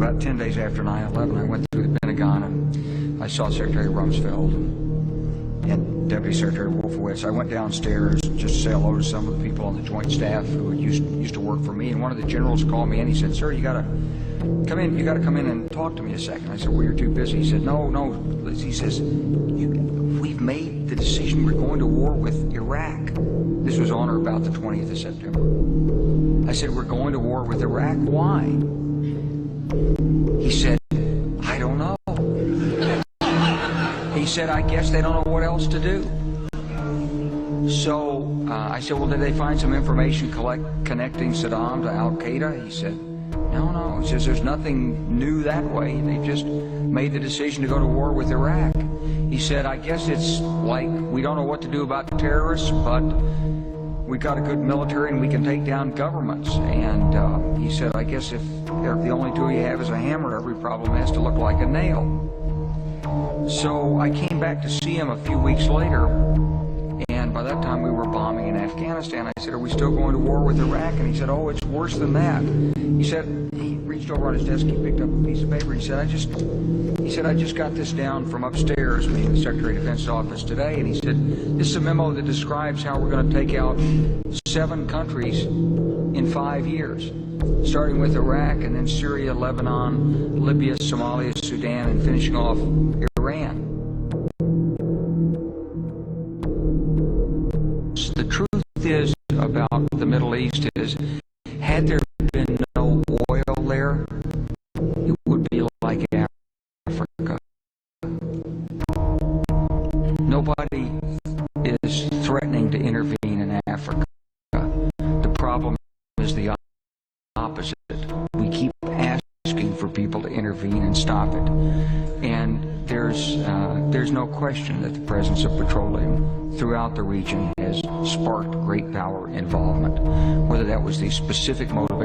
about 10 days after 9/11, I went through the Pentagon and I saw Secretary Rumsfeld and Deputy Secretary Wolfowitz. I went downstairs just to say hello to some of the people on the Joint Staff who used to work for me, and one of the generals called me and he said, "Sir, you got to come in. You got to come in and talk to me a second." I said, "Well, you're too busy." He said, "No." He says, "We've made the decision. We're going to war with Iraq." This was on or about the 20th of September. I said, "We're going to war with Iraq. Why?" He said, "I don't know." He said, "I guess they don't know what else to do." So I said, "Well, did they find some information connecting Saddam to Al-Qaeda?" He said, No. He says, "There's nothing new that way. They just made the decision to go to war with Iraq." He said, "I guess it's like we don't know what to do about terrorists, but we got a good military and we can take down governments." And he said, "I guess if the only tool you have is a hammer, every problem has to look like a nail." So I came back to see him a few weeks later, and by that time we were bombing in Afghanistan. I said, "Are we still going to war with Iraq?" And he said, "Oh, it's worse than that." He said, he reached over on his desk, he picked up a piece of paper, he said, I just got this down from upstairs, meaning the Secretary of Defense's office today, and he said, "This is a memo that describes how we're going to take out 7 countries in 5 years, starting with Iraq and then Syria, Lebanon, Libya, Somalia, Sudan, and finishing off Iran." The truth is about the Middle East is, had there been no oil there, it would be like Africa. Nobody is threatening to intervene in Africa. The problem is the opposite. We keep asking for people to intervene and stop it. And there's no question that the presence of petroleum throughout the region has sparked great power involvement. Whether that was the specific motivation